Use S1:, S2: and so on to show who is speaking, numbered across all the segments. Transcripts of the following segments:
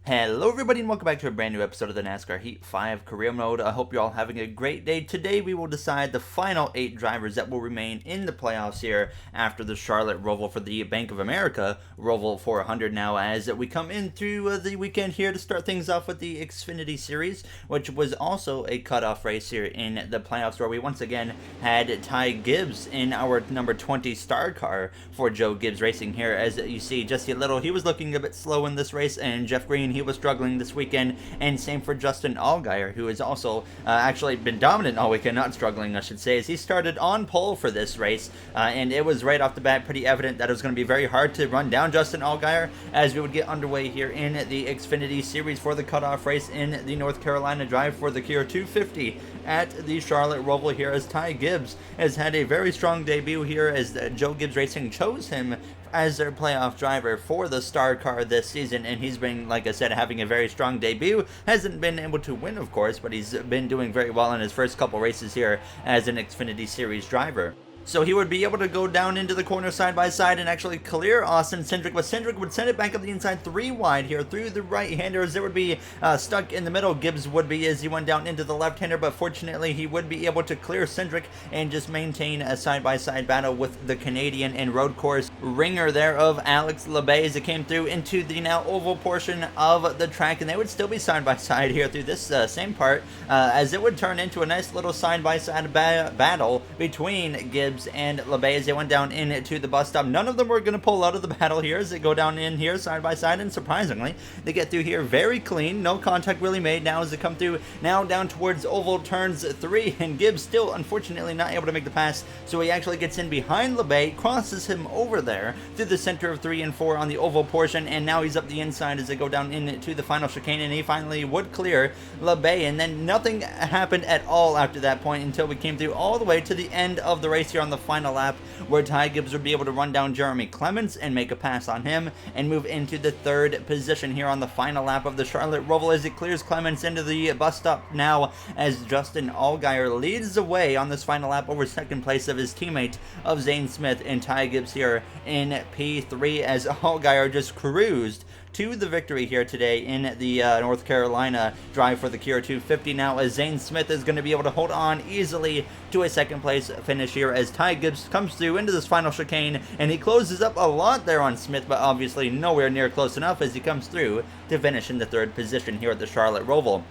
S1: Hello everybody and welcome back to a brand new episode of the NASCAR Heat 5 Career Mode. I hope you're all having a great day. Today we will decide the final 8 drivers that will remain in the playoffs here after the Charlotte Roval for the Bank of America Roval 400 now, as we come into the weekend here to start things off with the Xfinity Series, which was also a cutoff race here in the playoffs where we once again had Ty Gibbs in our number 20 star car for Joe Gibbs Racing here. As you see, just a little, he was looking a bit slow in this race, and Jeff Green, he was struggling this weekend, and same for Justin Allgaier, who has also actually been dominant all weekend, not struggling I should say, as he started on pole for this race, and it was right off the bat pretty evident that it was going to be very hard to run down Justin Allgaier as we would get underway here in the Xfinity Series for the cutoff race in the North Carolina drive for the Kia 250 at the Charlotte Roval here, as Ty Gibbs has had a very strong debut here as Joe Gibbs Racing chose him as their playoff driver for the star car this season, and he's been, like I said, having a very strong debut. Hasn't been able to win, of course, but he's been doing very well in his first couple races here as an Xfinity Series driver. So he would be able to go down into the corner side by side and actually clear Austin Cindric, but Cindric would send it back up the inside 3 wide here through the right-handers. There would be stuck in the middle. Gibbs would be as he went down into the left-hander, but fortunately he would be able to clear Cindric and just maintain a side-by-side battle with the Canadian and road course ringer there of Alex Labbe as it came through into the now oval portion of the track, and they would still be side-by-side here through this same part, as it would turn into a nice little side-by-side battle between Gibbs and Labbe as they went down into the bus stop. None of them were going to pull out of the battle here as they go down in here side by side, and surprisingly they get through here very clean. No contact really made now as they come through now down towards oval turns 3, and Gibbs still unfortunately not able to make the pass, so he actually gets in behind Labbe, crosses him over there through the center of 3 and 4 on the oval portion, and now he's up the inside as they go down into the final chicane, and he finally would clear Labbe, and then nothing happened at all after that point until we came through all the way to the end of the race here on the final lap, where Ty Gibbs would be able to run down Jeremy Clements and make a pass on him and move into the 3rd position here on the final lap of the Charlotte Roval as it clears Clements into the bus stop now, as Justin Allgaier leads the way on this final lap over 2nd place of his teammate of Zane Smith, and Ty Gibbs here in P3 as Allgaier just cruised to the victory here today in the North Carolina drive for the Kia 250 now, as Zane Smith is going to be able to hold on easily to a 2nd place finish here as Ty Gibbs comes through into this final chicane, and he closes up a lot there on Smith, but obviously nowhere near close enough as he comes through to finish in the 3rd position here at the Charlotte Roval.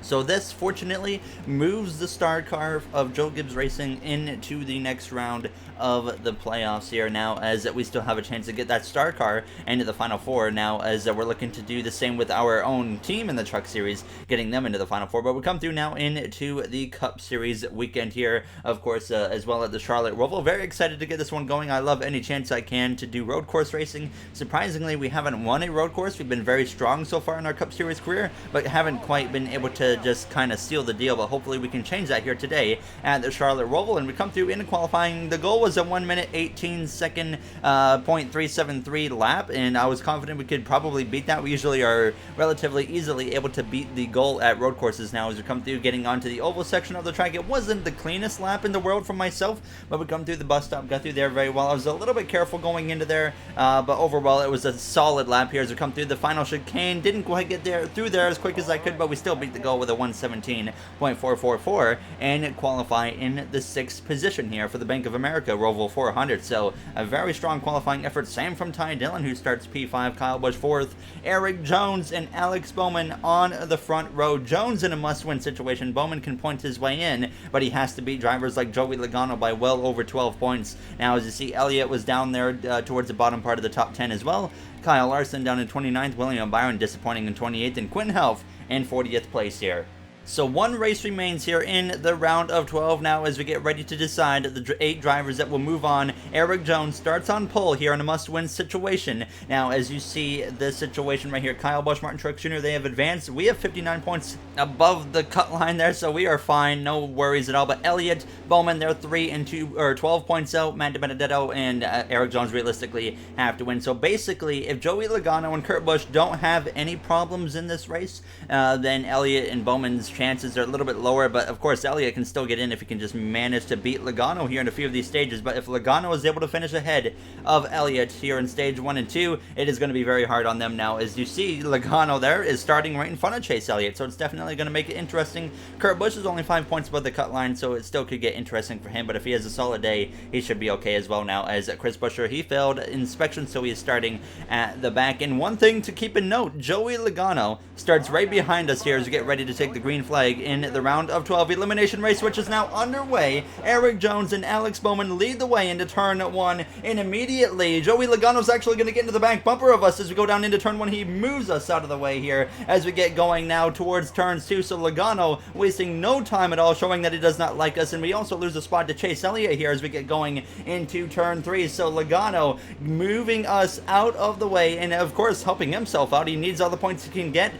S1: So this, fortunately, moves the star car of Joe Gibbs Racing into the next round of the playoffs here now, as we still have a chance to get that star car into the Final Four now, as we're looking to do the same with our own team in the Truck Series, getting them into the Final Four. But we come through now into the Cup Series weekend here, of course, as well at the Charlotte Roval. Very excited to get this one going. I love any chance I can to do road course racing. Surprisingly, we haven't won a road course. We've been very strong so far in our Cup Series career, but haven't quite been able to just kind of seal the deal, but hopefully we can change that here today at the Charlotte Roval. And we come through into qualifying. The goal was a 1 minute 18 second .373 lap, and I was confident we could probably beat that. We usually are relatively easily able to beat the goal at road courses now as we come through getting onto the oval section of the track. It wasn't the cleanest lap in the world for myself, but we come through the bus stop, got through there very well. I was a little bit careful going into there, but overall it was a solid lap here as we come through the final chicane. Didn't quite get through there as quick as I could, but we still beat the goal with a 1:17.444 and qualify in the 6th position here for the Bank of America Roval 400. So a very strong qualifying effort. Same from Ty Dillon, who starts P5, Kyle Busch 4th, Eric Jones and Alex Bowman on the front row. Jones in a must-win situation. Bowman can point his way in, but he has to beat drivers like Joey Logano by well over 12 points. Now, as you see, Elliott was down there towards the bottom part of the top 10 as well. Kyle Larson down in 29th, William Byron disappointing in 28th, and Quinn Helf in 40th place here. So one race remains here in the round of 12 now as we get ready to decide the 8 drivers that will move on. Eric Jones starts on pole here in a must-win situation. Now, as you see this situation right here, Kyle Busch, Martin Truex Jr., they have advanced. We have 59 points above the cut line there, so we are fine. No worries at all. But Elliott, Bowman, they're 12 points out. Matt DiBenedetto and Eric Jones realistically have to win. So basically, if Joey Logano and Kurt Busch don't have any problems in this race, then Elliott and Bowman's chances are a little bit lower, but of course Elliott can still get in if he can just manage to beat Logano here in a few of these stages. But if Logano is able to finish ahead of Elliott here in stage 1 and 2, it is going to be very hard on them now. As you see, Logano there is starting right in front of Chase Elliott, so it's definitely going to make it interesting. Kurt Busch is only 5 points above the cut line, so it still could get interesting for him, but if he has a solid day, he should be okay as well now. As Chris Buescher, he failed inspection, so he is starting at the back. And one thing to keep in note, Joey Logano starts right behind us here as we get ready to take the green flag in the round of 12 elimination race, which is now underway. Erik Jones and Alex Bowman lead the way into turn 1, and immediately Joey Logano's actually going to get into the back bumper of us as we go down into turn 1. He moves us out of the way here as we get going now towards turns 2, so Logano wasting no time at all, showing that he does not like us. And we also lose a spot to Chase Elliott here as we get going into turn 3, so Logano moving us out of the way, and of course helping himself out. He needs all the points he can get,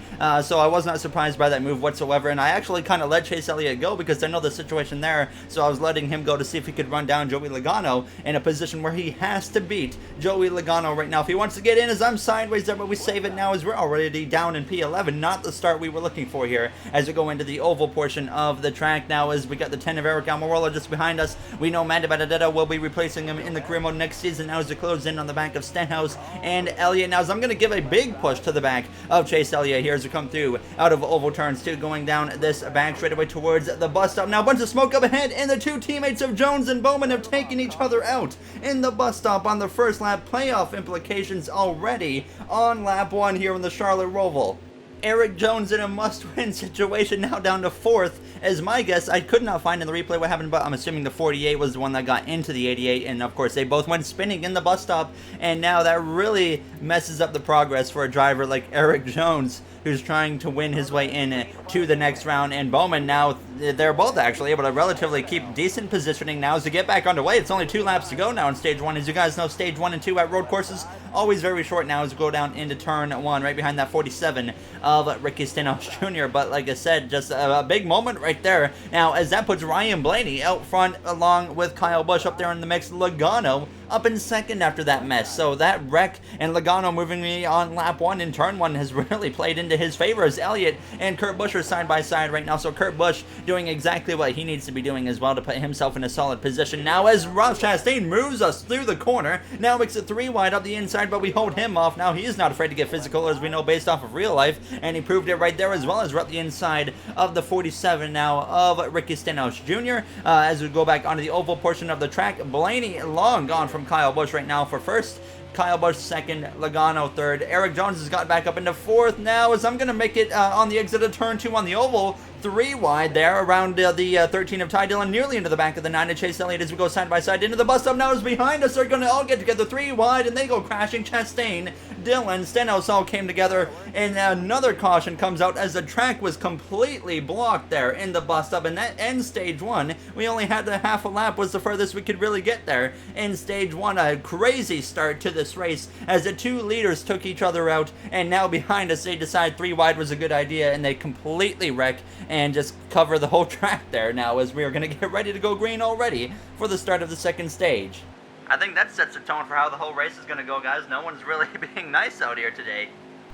S1: so I was not surprised by that move whatsoever. And I actually kind of let Chase Elliott go because I know the situation there, so I was letting him go to see if he could run down Joey Logano in a position where he has to beat Joey Logano right now if he wants to get in. As I'm sideways there, but we save it now as we're already down in P11. Not the start we were looking for here as we go into the oval portion of the track now, as we got the 10 of Aric Almirola just behind us. We know Amanda Benedetto will be replacing him in the career mode next season now as we close in on the back of Stenhouse and Elliott. Now as I'm going to give a big push to the back of Chase Elliott here as we come through out of oval turns 2, going down this back straightaway towards the bus stop. Now a bunch of smoke up ahead, and the two teammates of Jones and Bowman have taken each other out in the bus stop on the first lap. Playoff implications already on lap 1 here in the Charlotte Roval. Erik Jones in a must-win situation, now down to 4th. As my guess, I could not find in the replay what happened, but I'm assuming the 48 was the one that got into the 88, and of course they both went spinning in the bus stop, and now that really messes up the progress for a driver like Erik Jones, who's trying to win his way in to the next round. And Bowman now, they're both actually able to relatively keep decent positioning now as to get back underway. It's only 2 laps to go now in stage 1. As you guys know, stage 1 and 2 at road courses always very short now as we go down into turn 1, right behind that 47 of Ricky Stenhouse Jr. But like I said, just a big moment right there now, as that puts Ryan Blaney out front along with Kyle Busch up there in the mix. Logano up in second after that mess. So that wreck and Logano moving me on lap 1 in turn 1 has really played into his favor, as Elliott and Kurt Busch are side by side right now. So Kurt Busch doing exactly what he needs to be doing as well to put himself in a solid position. Now as Ross Chastain moves us through the corner, now makes it 3 wide up the inside, but we hold him off. Now he is not afraid to get physical, as we know based off of real life, and he proved it right there, as well as we're up the inside of the 47 now of Ricky Stenhouse Jr. As we go back onto the oval portion of the track, Blaney long gone from Kyle Busch right now for first. Kyle Busch second, Logano third. Erik Jones has got back up into 4th now, as I'm going to make it on the exit of turn 2 on the oval. 3 wide there around the 13 of Ty Dillon, nearly into the back of the 9 of Chase Elliott as we go side by side into the bus stop. Now is behind us. They're going to all get together 3 wide, and they go crashing. Chastain, Dillon, Stenhouse all came together, and another caution comes out as the track was completely blocked there in the bus stop. And that ends stage 1. We only had the half a lap was the furthest we could really get there in stage 1. A crazy start to this race as the 2 leaders took each other out, and now behind us they decide 3 wide was a good idea, and they completely wreck and just cover the whole track there now, as we are going to get ready to go green already for the start of the second stage. I think that sets the tone for how the whole race is going to go, guys. No one's really being nice out here today.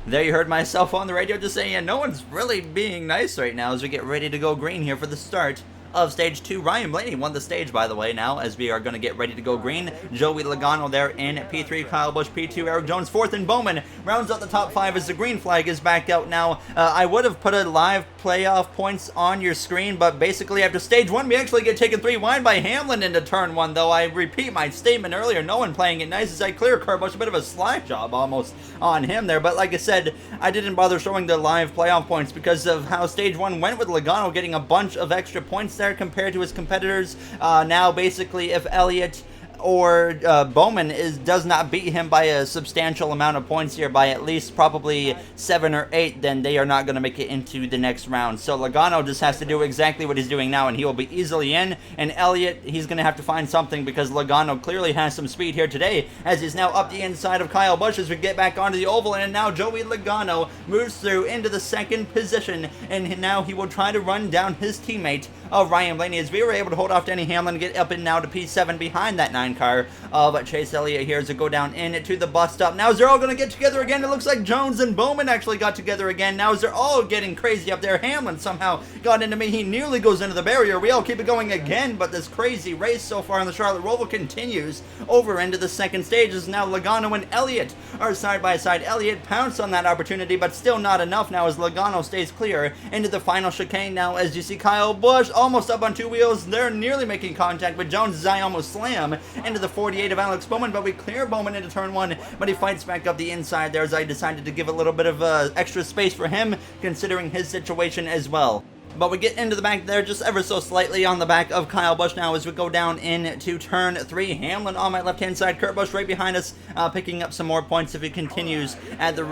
S1: There you heard myself on the radio just saying, yeah, no one's really being nice right now as we get ready to go green here for the start of stage 2. Ryan Blaney won the stage, by the way, now as we are going to get ready to go green. Joey Logano there in P3, Kyle Busch P2, Erik Jones 4th, and Bowman rounds out the top 5 as the green flag is back out now. I would have put a live playoff points on your screen, but basically after stage 1 we actually get taken 3 wide by Hamlin into turn 1, though I repeat my statement earlier, no one playing it nice as I clear Kurt Busch. A bit of a slide job almost on him there, but like I said, I didn't bother showing the live playoff points because of how stage 1 went, with Logano getting a bunch of extra points there compared to his competitors. Now basically if Elliott or Bowman does not beat him by a substantial amount of points here, by at least probably 7 or 8, then they are not going to make it into the next round. So Logano just has to do exactly what he's doing now, and he will be easily in. And Elliott, he's going to have to find something, because Logano clearly has some speed here today, as he's now up the inside of Kyle Busch as we get back onto the oval. And now Joey Logano moves through into the second position, and now he will try to run down his teammate of Ryan Blaney, as we were able to hold off Denny Hamlin, get up in now to P7 behind that 9 right-hand car of Chase Elliott here as it go down into the bus stop. Now, is they're all going to get together again? It looks like Jones and Bowman actually got together again. Now, as they're all getting crazy up there, Hamlin somehow got into me. He nearly goes into the barrier. We all keep it going again, but this crazy race so far in the Charlotte Roval continues over into the second stage as now Logano and Elliott are side by side. Elliott pounced on that opportunity, but still not enough now as Logano stays clear into the final chicane now as you see Kyle Busch almost up on two wheels. They're nearly making contact with Jones as I almost slam into the 48 of Alex Bowman, but we clear Bowman into turn one, but he fights back up the inside there as I decided to give a little bit of extra space for him considering his situation as well. But we get into the back there just ever so slightly on the back of Kyle Busch now as we go down into turn three. Hamlin on my left-hand side, Kurt Busch right behind us, picking up some more points if he continues at the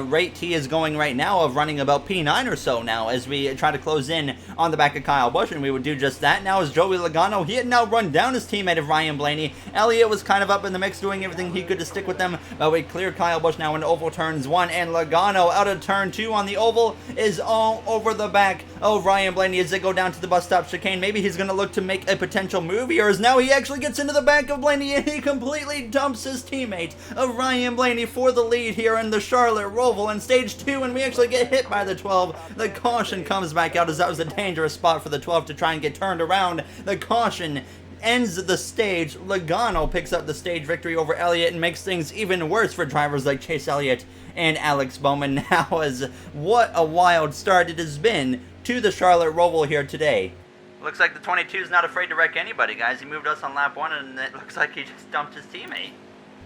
S1: rate he is going right now of running about P9 or so now as we try to close in on the back of Kyle Busch, and we would do just that. Now as Joey Logano, he had now run down his teammate of Ryan Blaney. Elliott was kind of up in the mix doing everything he could to stick with them, but we clear Kyle Busch now into oval turns one, and Logano out of turn two on the oval is all over the back of Ryan Blaney as they go down to the bus stop chicane. Maybe he's going to look to make a potential move here as now he actually gets into the back of Blaney and he completely dumps his teammate of Ryan Blaney for the lead here in the Charlotte Roval in stage 2, and we actually get hit by the 12. The caution comes back out as that was a dangerous spot for the 12 to try and get turned around. The caution ends the stage. Logano picks up the stage victory over Elliott and makes things even worse for drivers like Chase Elliott and Alex Bowman now as what a wild start it has been to the Charlotte Roval here today. Looks like the 22 is not afraid to wreck anybody, guys. He moved us on lap 1 and it looks like he just dumped his teammate.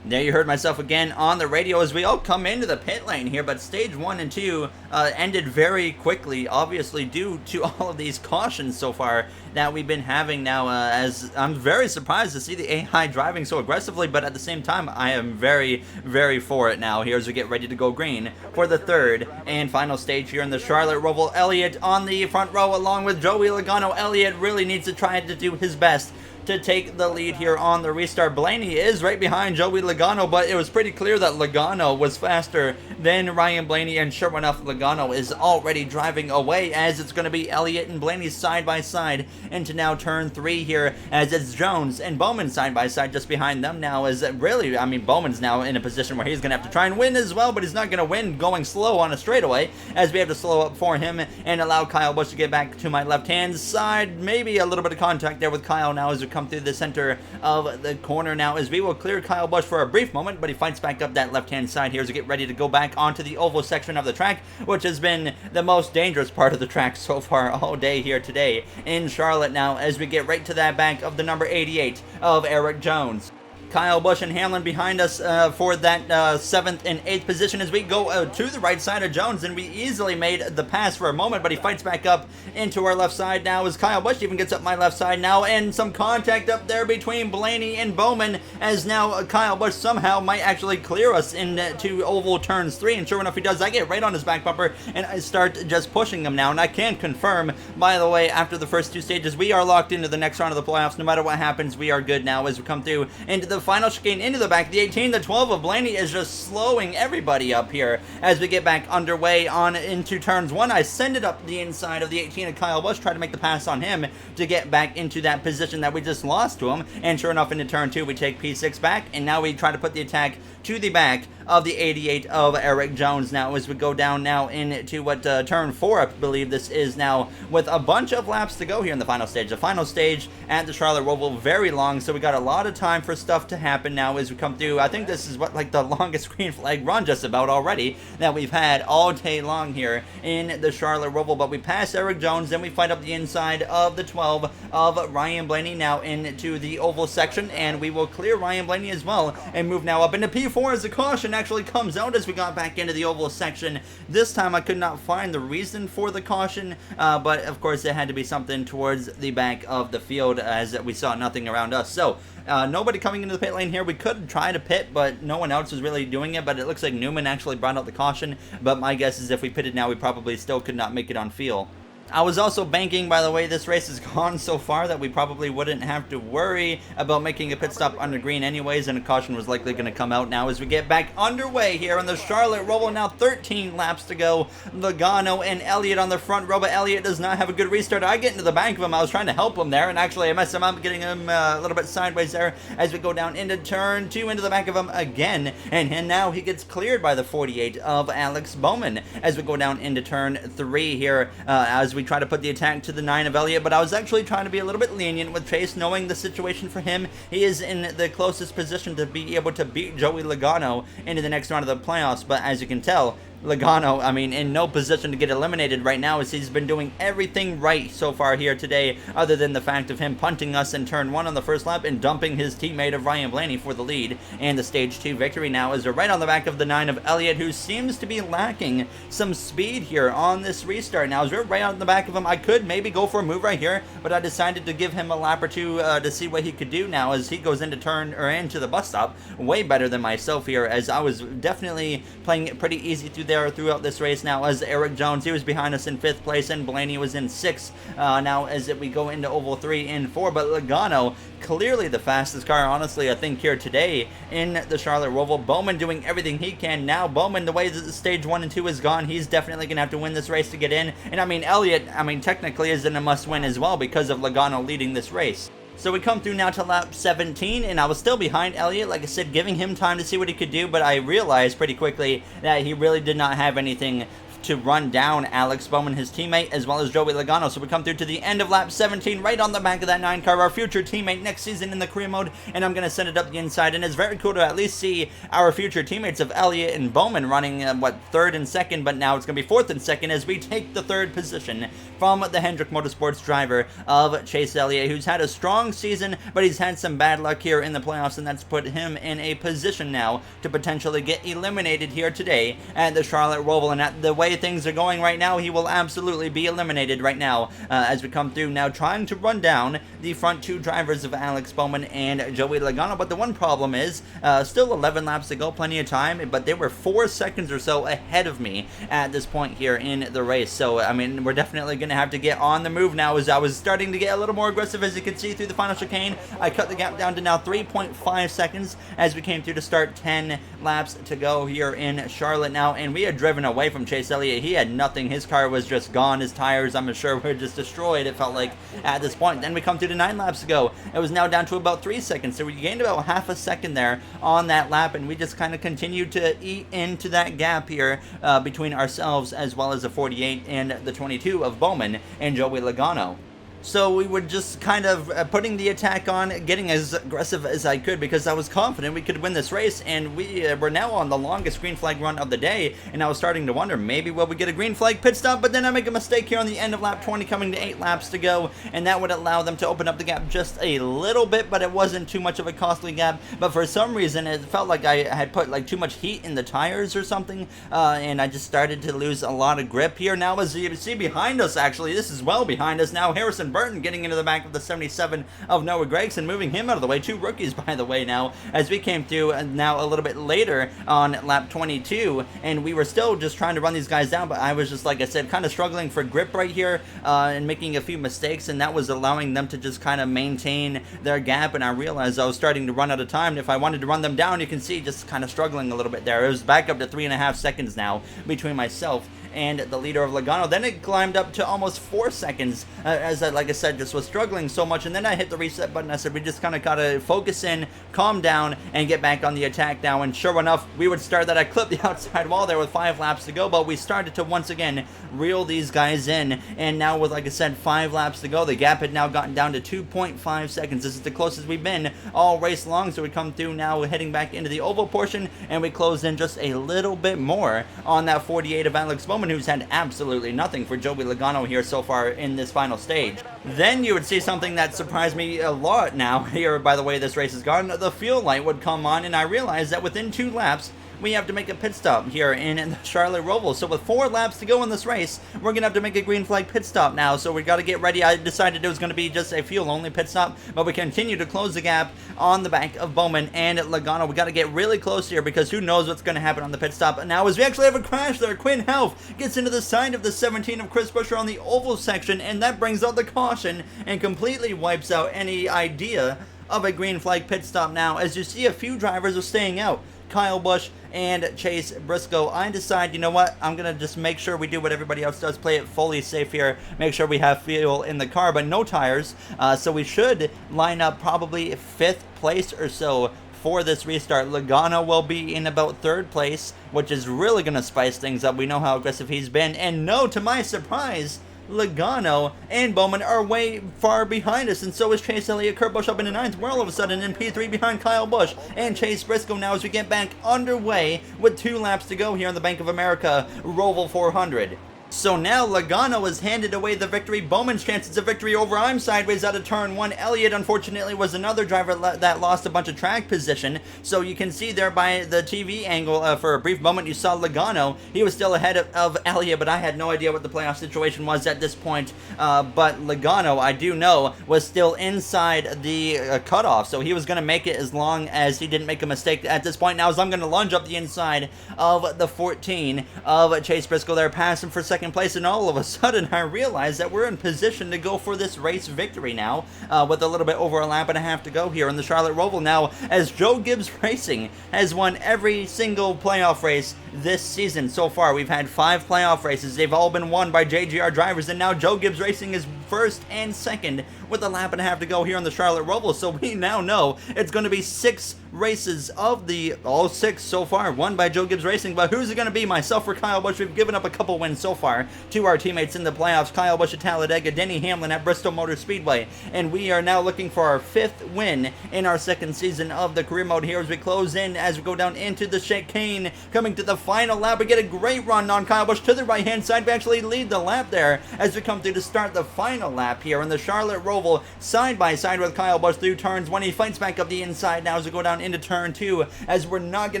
S1: There you heard myself again on the radio as we all come into the pit lane here, but stage 1 and 2 ended very quickly, obviously due to all of these cautions so far that we've been having now, as I'm very surprised to see the AI driving so aggressively, but at the same time, I am very, very for it now here as we get ready to go green for the third and final stage here in the Charlotte Roval. Elliott on the front row along with Joey Logano. Elliott really needs to try to do his best to take the lead here on the restart. Blaney is right behind Joey Logano, but it was pretty clear that Logano was faster than Ryan Blaney, and sure enough, Logano is already driving away as it's going to be Elliott and Blaney side by side into now turn 3 here as it's Jones and Bowman side by side just behind them now. As really, I mean, Bowman's now in a position where he's going to have to try and win as well, but he's not going to win going slow on a straightaway as we have to slow up for him and allow Kyle Busch to get back to my left-hand side. Maybe a little bit of contact there with Kyle now as we come through the center of the corner now as we will clear Kyle Busch for a brief moment, but he fights back up that left-hand side here as we get ready to go back onto the oval section of the track, which has been the most dangerous part of the track so far all day here today in Charlotte now as we get right to that back of the number 88 of Eric Jones. Kyle Busch and Hamlin behind us for that 7th and 8th position as we go to the right side of Jones, and we easily made the pass for a moment, but he fights back up into our left side now as Kyle Busch even gets up my left side now, and some contact up there between Blaney and Bowman as now Kyle Busch somehow might actually clear us into oval turns 3, and sure enough he does. I get right on his back bumper and I start just pushing him now, and I can confirm, by the way, after the first 2 stages, we are locked into the next round of the playoffs. No matter what happens, we are good now as we come through into the final chicane into the back. The 18, the 12 of Blaney is just slowing everybody up here as we get back underway on into turns 1. I send it up the inside of the 18 of Kyle Busch, try to make the pass on him to get back into that position that we just lost to him, and sure enough into turn 2 we take P6 back, and now we try to put the attack to the back of the 88 of Eric Jones now as we go down now into what turn 4 I believe this is now, with a bunch of laps to go here in the final stage. The final stage at the Charlotte Roval very long, so we got a lot of time for stuff to happen now as we come through. I think this is what, like, the longest green flag run just about already that we've had all day long here in the Charlotte Roval, but we pass Eric Jones, then we fight up the inside of the 12 of Ryan Blaney now into the oval section, and we will clear Ryan Blaney as well and move now up into P4 as the caution actually comes out as we got back into the oval section. This time I could not find the reason for the caution, but of course it had to be something towards the back of the field as we saw nothing around us. So nobody coming into the pit lane here. We could try to pit, but no one else was really doing it, but it looks like Newman actually brought out the caution, but my guess is if we pitted now we probably still could not make it on field. I was also banking, by the way, this race has gone so far that we probably wouldn't have to worry about making a pit stop under green anyways, and a caution was likely going to come out now as we get back underway here on the Charlotte Roval. Now 13 laps to go. Logano and Elliott on the front row, but Elliott does not have a good restart. I get into the back of him. I was trying to help him there, and actually I messed him up, getting him a little bit sideways there as we go down into turn 2, into the back of him again, and now he gets cleared by the 48 of Alex Bowman as we go down into turn 3 here, as we try to put the attack to the 9 of Elliott. But I was actually trying to be a little bit lenient with Chase, knowing the situation for him. He is in the closest position to be able to beat Joey Logano into the next round of the playoffs, but as you can tell, Logano, I mean, in no position to get eliminated right now, as he's been doing everything right so far here today, other than the fact of him punting us in turn 1 on the first lap and dumping his teammate of Ryan Blaney for the lead and the stage 2 victory now, as we're right on the back of the 9 of Elliott, who seems to be lacking some speed here on this restart. Now, as we're right on the back of him, I could maybe go for a move right here, but I decided to give him a lap or two to see what he could do now as he goes into into the bus stop. Way better than myself here, as I was definitely playing it pretty easy throughout this race now, as Eric Jones, he was behind us in 5th place, and Blaney was in 6th now as we go into Oval 3 and 4, but Logano, clearly the fastest car, honestly, I think here today in the Charlotte Roval. Bowman doing everything he can now. Bowman, the way that the stage 1 and 2 is gone, he's definitely going to have to win this race to get in, and I mean, Elliott, I mean, technically is in a must-win as well because of Logano leading this race. So we come through now to lap 17, and I was still behind Elliott, like I said, giving him time to see what he could do, but I realized pretty quickly that he really did not have anything to run down Alex Bowman, his teammate, as well as Joey Logano. So we come through to the end of lap 17, right on the back of that 9 car, our future teammate next season in the career mode, and I'm going to send it up the inside, and it's very cool to at least see our future teammates of Elliott and Bowman running, 3rd and 2nd, but now it's going to be 4th and 2nd as we take the 3rd position from the Hendrick Motorsports driver of Chase Elliott, who's had a strong season, but he's had some bad luck here in the playoffs, and that's put him in a position now to potentially get eliminated here today at the Charlotte Roval. And at the way things are going right now, he will absolutely be eliminated right now as we come through now, trying to run down the front 2 drivers of Alex Bowman and Joey Logano. But the one problem is still 11 laps to go, plenty of time, but they were 4 seconds or so ahead of me at this point here in the race. So I mean, we're definitely going to have to get on the move now, as I was starting to get a little more aggressive. As you can see through the final chicane, I cut the gap down to now 3.5 seconds as we came through to start 10 laps to go here in Charlotte now, and we had driven away from Chase Elliott. He had nothing. His car was just gone. His tires, I'm sure, were just destroyed, it felt like, at this point. Then we come through to 9 laps to go. It was now down to about 3 seconds, so we gained about half a second there on that lap, and we just kind of continued to eat into that gap here between ourselves as well as the 48 and the 22 of Bowman and Joey Logano. So we were just kind of putting the attack on, getting as aggressive as I could, because I was confident we could win this race, and we were now on the longest green flag run of the day, and I was starting to wonder, maybe will we get a green flag pit stop? But then I make a mistake here on the end of lap 20, coming to 8 laps to go, and that would allow them to open up the gap just a little bit, but it wasn't too much of a costly gap. But for some reason, it felt like I had put like too much heat in the tires or something, and I just started to lose a lot of grip here. Now, as you see behind us, actually, this is well behind us now, Harrison Burton getting into the back of the 77 of Noah Gragson, moving him out of the way. 2 rookies, by the way, now, as we came through now a little bit later on lap 22, and we were still just trying to run these guys down, but I was just, like I said, kind of struggling for grip right here and making a few mistakes, and that was allowing them to just kind of maintain their gap, and I realized I was starting to run out of time, and if I wanted to run them down, you can see just kind of struggling a little bit there. It was back up to 3.5 seconds now between myself and the leader of Logano. Then it climbed up to almost 4 seconds as I, like I said, just was struggling so much. And then I hit the reset button. I said, we just kind of got to focus in, calm down, and get back on the attack now. And sure enough, we would start that. I clipped the outside wall there with 5 laps to go, but we started to once again reel these guys in. And now with, like I said, 5 laps to go, the gap had now gotten down to 2.5 seconds. This is the closest we've been all race long. So we come through now heading back into the oval portion, and we close in just a little bit more on that 48 of Alex Bowman, who's had absolutely nothing for Joey Logano here so far in this final stage. Then you would see something that surprised me a lot now here by the way this race has gone. The fuel light would come on, and I realized that within 2 laps we have to make a pit stop here in the Charlotte Roval. So with 4 laps to go in this race, we're going to have to make a green flag pit stop now. So we got to get ready. I decided it was going to be just a fuel-only pit stop, but we continue to close the gap on the back of Bowman and Logano. We got to get really close here because who knows what's going to happen on the pit stop. Now, as we actually have a crash there, Quinn Houff gets into the side of the 17 of Chris Buescher on the oval section, and that brings out the caution and completely wipes out any idea of a green flag pit stop now. As you see, a few drivers are staying out. Kyle Busch and Chase Briscoe. I decide, you know what, I'm going to just make sure we do what everybody else does, play it fully safe here, make sure we have fuel in the car, but no tires, so we should line up probably 5th place or so for this restart. Logano will be in about 3rd place, which is really going to spice things up. We know how aggressive he's been, and no, to my surprise, Logano and Bowman are way far behind us, and so is Chase Elliott. Kurt Busch up into 9th. We're all of a sudden in P3 behind Kyle Busch and Chase Briscoe now as we get back underway with 2 laps to go here on the Bank of America Roval 400. So now Logano has handed away the victory. Bowman's chances of victory over. I'm sideways out of turn 1. Elliott, unfortunately, was another driver that lost a bunch of track position. So you can see there by the TV angle, for a brief moment, you saw Logano. He was still ahead of Elliott, but I had no idea what the playoff situation was at this point. But Logano, I do know, was still inside the cutoff. So he was going to make it as long as he didn't make a mistake at this point. Now as I'm going to lunge up the inside of the 14 of Chase Briscoe there, pass him for second place, and all of a sudden I realize that we're in position to go for this race victory now, with a little bit over a lap and a half to go here in the Charlotte Roval now, as Joe Gibbs Racing has won every single playoff race this season so far. We've had 5 playoff races. They've all been won by JGR drivers, and now Joe Gibbs Racing is 1st and 2nd with a lap and a half to go here on the Charlotte Roval. So we now know it's going to be 6 races of the all 6 so far won by Joe Gibbs Racing. But who's it going to be? Myself or Kyle Busch? We've given up a couple wins so far to our teammates in the playoffs. Kyle Busch at Talladega, Denny Hamlin at Bristol Motor Speedway, and we are now looking for our 5th win in our 2nd season of the career mode here as we close in, as we go down into the chicane, coming to the final lap. We get a great run on Kyle Busch to the right hand side. We actually lead the lap there as we come through to start the final lap here in the Charlotte Roval, side by side with Kyle Busch through turns 1. He fights back up the inside now as we go down into turn 2, as we're not going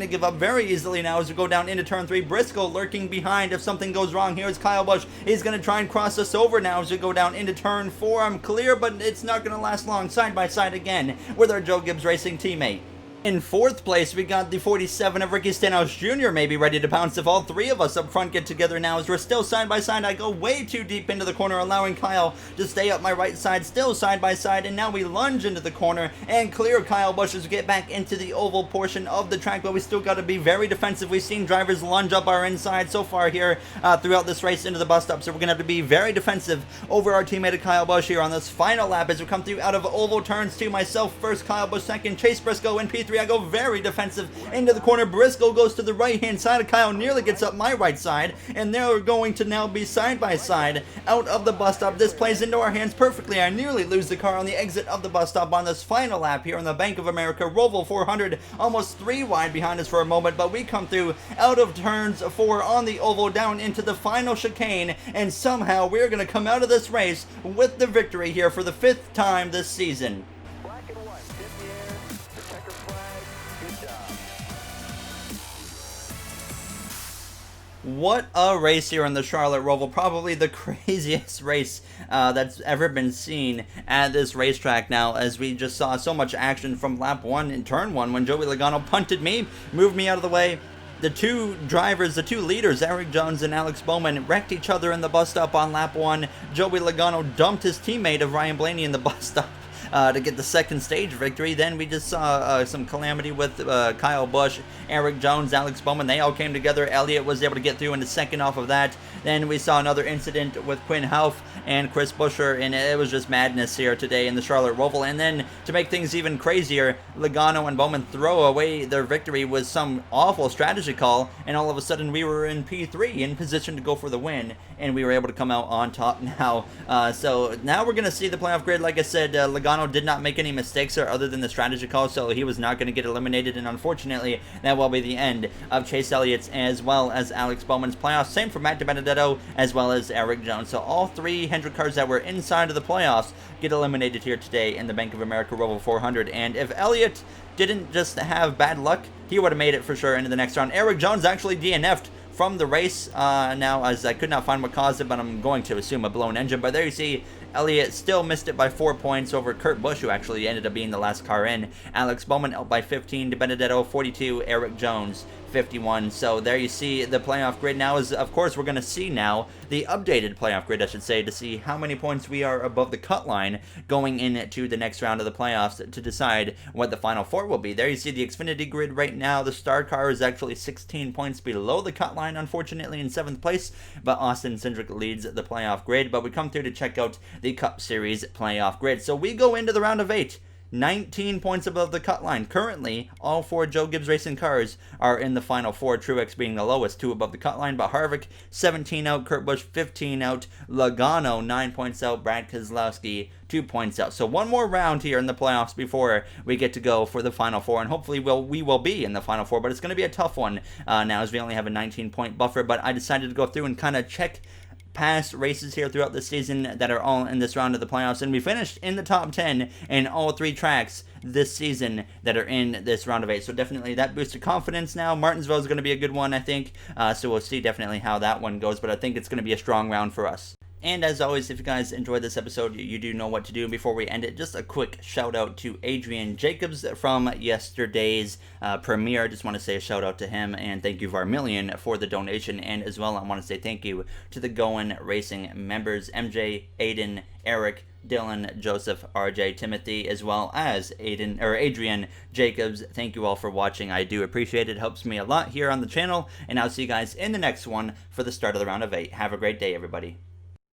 S1: to give up very easily now as we go down into turn 3. Briscoe lurking behind if something goes wrong. Here's Kyle Busch. He's going to try and cross us over now as we go down into turn 4. I'm clear, but it's not going to last long. Side by side again with our Joe Gibbs Racing teammate. In 4th place, we got the 47 of Ricky Stenhouse Jr. maybe ready to pounce if all 3 of us up front get together now, as we're still side by side. I go way too deep into the corner, allowing Kyle to stay up my right side, still side by side, and now we lunge into the corner and clear Kyle Busch as we get back into the oval portion of the track, but we still got to be very defensive. We've seen drivers lunge up our inside so far here throughout this race into the bus stop, so we're going to have to be very defensive over our teammate Kyle Busch here on this final lap as we come through out of oval turns 2. Myself first, Kyle Busch second, Chase Briscoe in P3. I go very defensive into the corner. Briscoe goes to the right hand side of Kyle, nearly gets up my right side, and they're going to now be side by side out of the bus stop. This plays into our hands perfectly. I nearly lose the car on the exit of the bus stop on this final lap here on the Bank of America Roval 400, almost 3 wide behind us for a moment, but we come through out of turns 4 on the oval down into the final chicane, and somehow we're going to come out of this race with the victory here for the 5th time this season. What a race here in the Charlotte Roval. Probably the craziest race that's ever been seen at this racetrack now, as we just saw so much action from lap 1 in turn 1 when Joey Logano punted me, moved me out of the way. The 2 drivers, the 2 leaders, Erik Jones and Alex Bowman, wrecked each other in the bus stop on lap 1. Joey Logano dumped his teammate of Ryan Blaney in the bus stop to get the 2nd stage victory. Then we just saw some calamity with Kyle Busch, Erik Jones, Alex Bowman. They all came together. Elliott was able to get through into 2nd off of that. Then we saw another incident with Quinn Houff and Chris Buescher, and it was just madness here today in the Charlotte Roval. And then to make things even crazier, Logano and Bowman throw away their victory with some awful strategy call, and all of a sudden we were in P3 in position to go for the win, and we were able to come out on top now. So now we're going to see the playoff grid. Like I said, Logano Logano did not make any mistakes there other than the strategy call, so he was not going to get eliminated, and unfortunately, that will be the end of Chase Elliott's as well as Alex Bowman's playoffs. Same for Matt DiBenedetto as well as Eric Jones. So all three Hendrick cars that were inside of the playoffs get eliminated here today in the Bank of America Roval 400. And if Elliott didn't just have bad luck, he would have made it for sure into the next round. Eric Jones actually DNF'd from the race now, as I could not find what caused it, but I'm going to assume a blown engine. But there you see, Elliott still missed it by 4 points over Kurt Busch, who actually ended up being the last car in. Alex Bowman out by 15, DiBenedetto 42, Eric Jones 51. So there you see the playoff grid. Now is, of course, we're going to see now the updated playoff grid, I should say, to see how many points we are above the cut line going into the next round of the playoffs to decide what the final four will be. There you see the Xfinity grid right now. The star car is actually 16 points below the cut line, unfortunately, in 7th place, but Austin Cindric leads the playoff grid. But we come through to check out the Cup Series playoff grid. So we go into the round of 8. 19 points above the cut line. Currently, all 4 Joe Gibbs Racing cars are in the final 4, Truex being the lowest, 2 above the cut line, but Harvick 17 out, Kurt Busch 15 out, Logano 9 points out, Brad Keselowski 2 points out. So one more round here in the playoffs before we get to go for the final 4, and hopefully we will be in the final 4, but it's going to be a tough one now as we only have a 19-point buffer. But I decided to go through and kind of check past races here throughout the season that are all in this round of the playoffs, and we finished in the top 10 in all 3 tracks this season that are in this round of 8. So definitely that boosted confidence now. Martinsville is going to be a good one, I think, so we'll see definitely how that one goes, but I think it's going to be a strong round for us. And as always, if you guys enjoyed this episode, you do know what to do. Before we end it, just a quick shout out to Adrian Jacobs from yesterday's premiere. I just want to say a shout out to him and thank you Varmillion for the donation. And as well, I want to say thank you to the Going Racing members, MJ, Aiden, Eric, Dylan, Joseph, RJ, Timothy, as well as Adrian Jacobs. Thank you all for watching. I do appreciate it. It helps me a lot here on the channel. And I'll see you guys in the next one for the start of the round of 8. Have a great day, everybody.